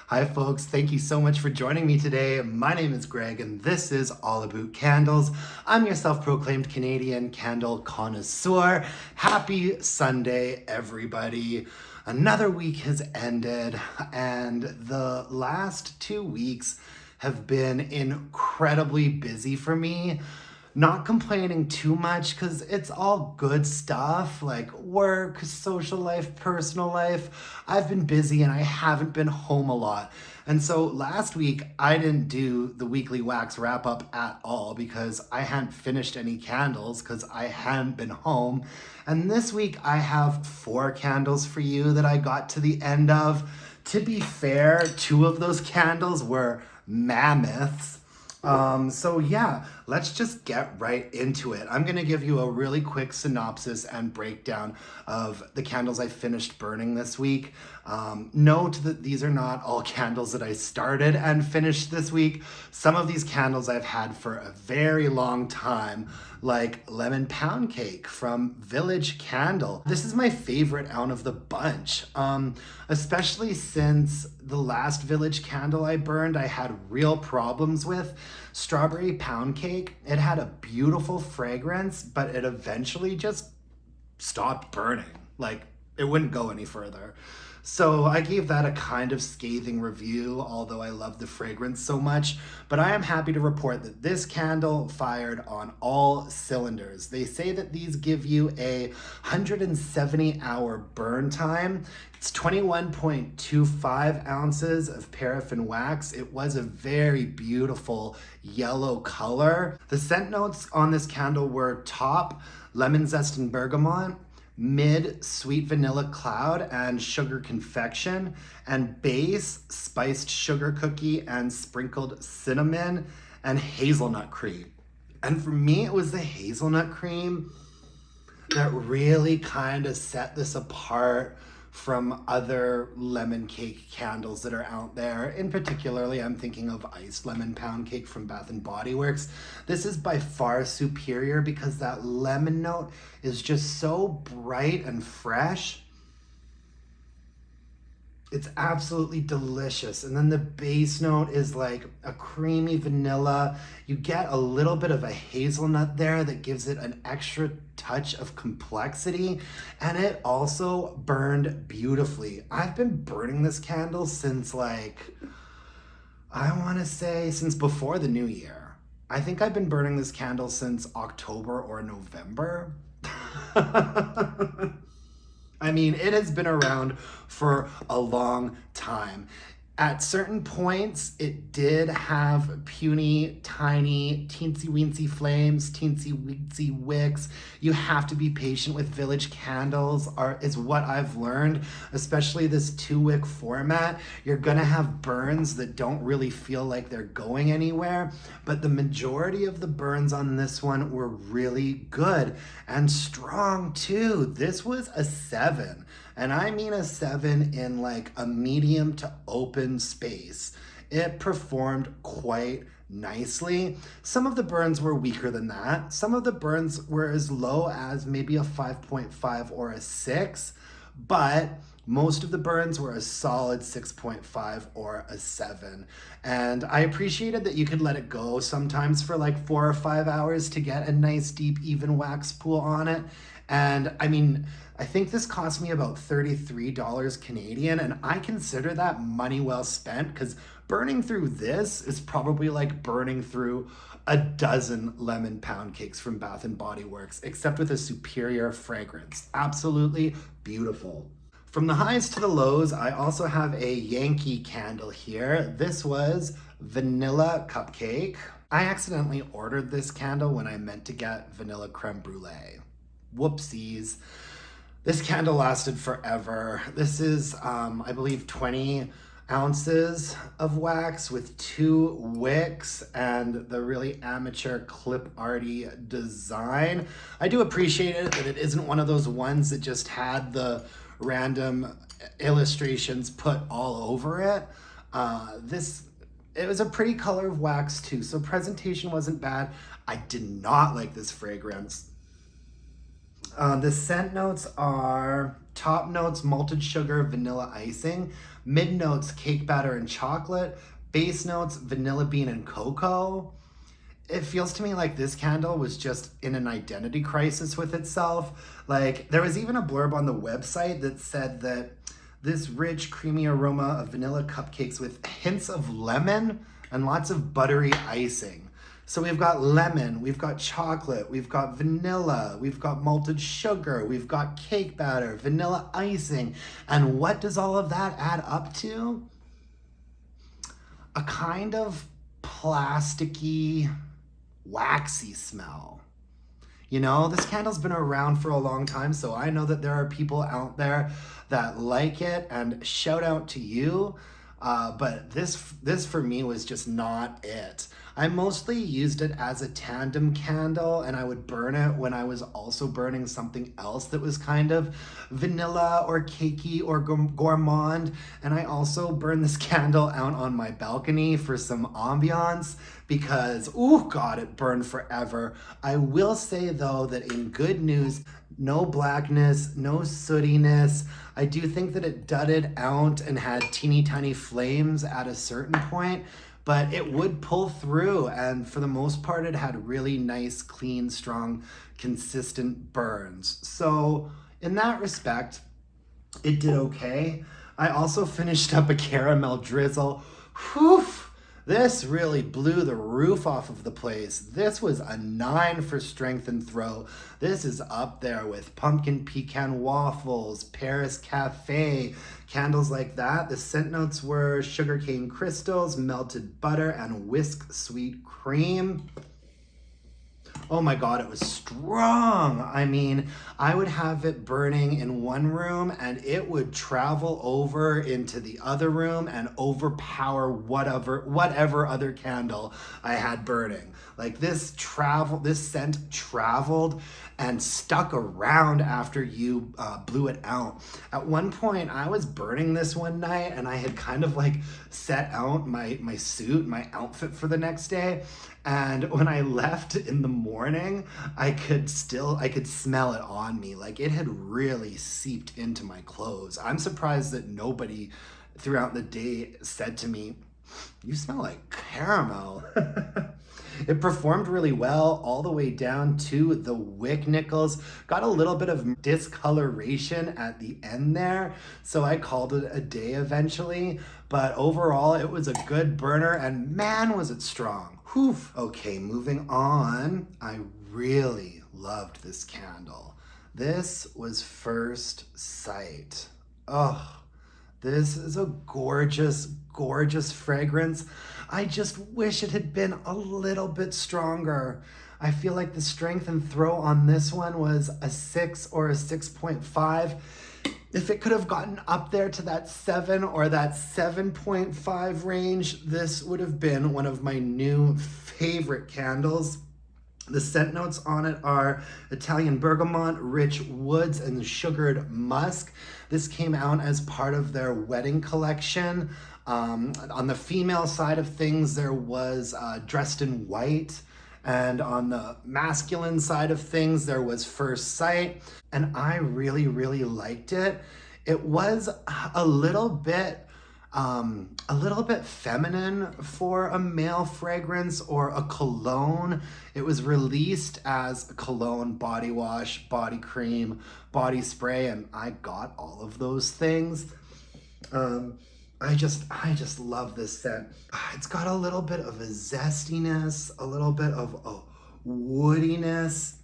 Hi folks, thank you so much for joining me today. My name is Greg and this is All About Candles. I'm your self-proclaimed Canadian candle connoisseur. Happy Sunday, everybody. Another week has ended and the last 2 weeks have been incredibly busy for me. Not complaining too much because it's all good stuff like work, social life, personal life. I've been busy and I haven't been home a lot. And so last week I didn't do the weekly wax wrap up at all because I hadn't finished any candles because I hadn't been home. And this week I have 4 candles for you that I got to the end of. To be fair, 2 of those candles were mammoths. So yeah, let's just get right into it. I'm gonna give you a really quick synopsis and breakdown of the candles I finished burning this week. Note that these are not all candles that I started and finished this week. Some of these candles I've had for a very long time, like Lemon Poundcake from Village Candle. This is my favorite out of the bunch, especially since the last Village Candle I burned, I had real problems with. Strawberry Pound Cake, it had a beautiful fragrance, but it eventually just stopped burning. Like, it wouldn't go any further. So I gave that a kind of scathing review, although I love the fragrance so much. But I am happy to report that this candle fired on all cylinders. They say that these give you a 170-hour burn time. It's 21.25 ounces of paraffin wax. It was a very beautiful yellow color. The scent notes on this candle were top, lemon zest and bergamot, mid, sweet vanilla cloud and sugar confection, and base, spiced sugar cookie and sprinkled cinnamon and hazelnut cream. And for me, it was the hazelnut cream that really kind of set this apart from other lemon cake candles that are out there. In particularly, I'm thinking of iced lemon pound cake from Bath and Body Works. This is by far superior because that lemon note is just so bright and fresh. It's absolutely delicious. And then the base note is like a creamy vanilla. You get a little bit of a hazelnut there that gives it an extra touch of complexity. And it also burned beautifully. I've been burning this candle since I want to say since before the new year. I think I've been burning this candle since October or November. I mean, it has been around for a long time. At certain points, it did have puny, tiny, teensy-weensy flames, teensy-weensy wicks. You have to be patient with Village candles, is what I've learned, especially this 2-wick format. You're gonna have burns that don't really feel like they're going anywhere, but the majority of the burns on this one were really good and strong too. This was a 7. And I mean a 7 in like a medium to open space. It performed quite nicely. Some of the burns were weaker than that. Some of the burns were as low as maybe a 5.5 or a 6, but most of the burns were a solid 6.5 or a 7. And I appreciated that you could let it go sometimes for like 4 or 5 hours to get a nice deep even wax pool on it. And I mean, I think this cost me about $33 Canadian, and I consider that money well spent because burning through this is probably like burning through a dozen lemon pound cakes from Bath and Body Works, except with a superior fragrance. Absolutely beautiful. From the highs to the lows, I also have a Yankee candle here. This was Vanilla Cupcake. I accidentally ordered this candle when I meant to get vanilla creme brulee. Whoopsies. This candle lasted forever. This is, I believe, 20 ounces of wax with 2 wicks and the really amateur clip arty design. I do appreciate it that it isn't one of those ones that just had the random illustrations put all over it. It was a pretty color of wax too, so presentation wasn't bad. I did not like this fragrance. The scent notes are Top notes, malted sugar, vanilla icing. Mid notes, cake batter and chocolate. Base notes, vanilla bean and cocoa. It feels to me like this candle was just in an identity crisis with itself. Like, there was even a blurb on the website that said that this rich, creamy aroma of vanilla cupcakes with hints of lemon and lots of buttery icing. So we've got lemon, we've got chocolate, we've got vanilla, we've got malted sugar, we've got cake batter, vanilla icing. And what does all of that add up to? A kind of plasticky, waxy smell. You know, this candle's been around for a long time, so I know that there are people out there that like it, and shout out to you. But this for me was just not it. I mostly used it as a tandem candle, and I would burn it when I was also burning something else that was kind of vanilla or cakey or gourmand. And I also burned this candle out on my balcony for some ambiance because, oh God, it burned forever. I will say though that in good news, no blackness, no sootiness. I do think that it dudded out and had teeny tiny flames at a certain point, but it would pull through, and for the most part it had really nice, clean, strong, consistent burns. So in that respect, it did okay. I also finished up a caramel drizzle. Whew! This really blew the roof off of the place. This was a 9 for strength and throw. This is up there with pumpkin pecan waffles, Paris Cafe, candles like that. The scent notes were sugarcane crystals, melted butter, and whisk sweet cream. Oh my God, it was strong. I mean, I would have it burning in one room and it would travel over into the other room and overpower whatever other candle I had burning. Like this scent traveled and stuck around after you blew it out. At one point, I was burning this one night and I had kind of like set out my suit, my outfit for the next day. And when I left in the morning, I could smell it on me. Like it had really seeped into my clothes. I'm surprised that nobody throughout the day said to me, "You smell like caramel." It performed really well all the way down to the wick nickels. Got a little bit of discoloration at the end there, so I called it a day eventually. But overall, it was a good burner, and man, was it strong. Whew. Okay, moving on. I really loved this candle. This was First Sight. Oh, this is a gorgeous, gorgeous fragrance. I just wish it had been a little bit stronger. I feel like the strength and throw on this one was a 6 or a 6.5. If it could have gotten up there to that 7 or that 7.5 range, this would have been one of my new favorite candles. The scent notes on it are Italian bergamot, rich woods, and sugared musk. This came out as part of their wedding collection. On the female side of things, there was Dressed in White. And on the masculine side of things, there was First Sight. And I really, really liked it. It was a little bit feminine for a male fragrance or a cologne. It was released as a cologne, body wash, body cream, body spray, and I got all of those things. I just love this scent. It's got a little bit of a zestiness, a little bit of a woodiness.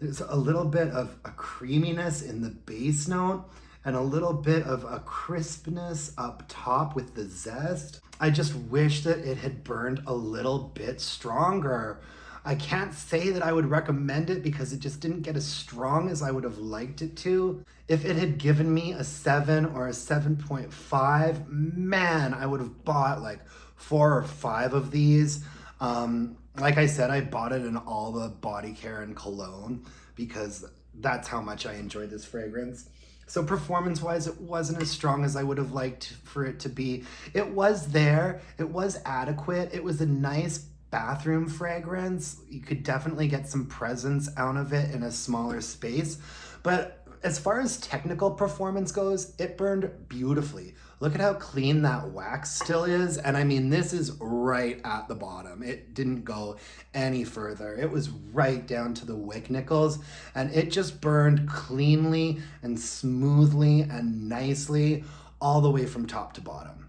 There's a little bit of a creaminess in the base note and a little bit of a crispness up top with the zest. I just wish that it had burned a little bit stronger. I can't say that I would recommend it because it just didn't get as strong as I would have liked it to. If it had given me a 7 or a 7.5, man, I would have bought like 4 or 5 of these. Like I said, I bought it in all the body care and cologne because that's how much I enjoyed this fragrance. So performance-wise, it wasn't as strong as I would have liked for it to be. It was there, it was adequate, it was a nice bathroom fragrance. You could definitely get some presence out of it in a smaller space, but As far as technical performance goes, it burned beautifully. Look at how clean that wax still is. And I mean, this is right at the bottom. It didn't go any further. It was right down to the wick nickels, and it just burned cleanly and smoothly and nicely all the way from top to bottom.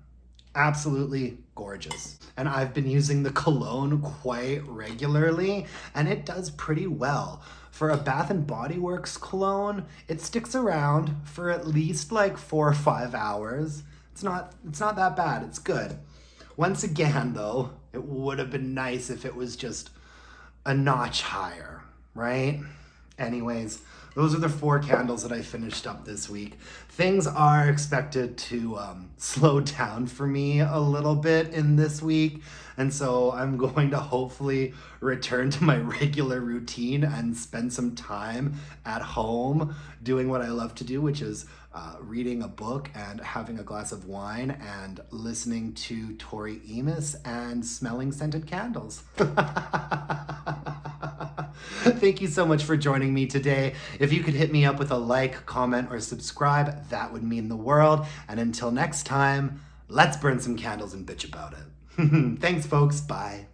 Absolutely gorgeous. And I've been using the cologne quite regularly, and it does pretty well. For a Bath and Body Works cologne, it sticks around for at least like 4 or 5 hours. It's not that bad. It's good. Once again, though, it would have been nice if it was just a notch higher, right? Anyways, those are the 4 candles that I finished up this week. Things are expected to slow down for me a little bit in this week. And so I'm going to hopefully return to my regular routine and spend some time at home doing what I love to do, which is reading a book and having a glass of wine and listening to Tori Amos and smelling scented candles. Thank you so much for joining me today. If you could hit me up with a like, comment, or subscribe, that would mean the world. And until next time, let's burn some candles and bitch about it. Thanks, folks. Bye.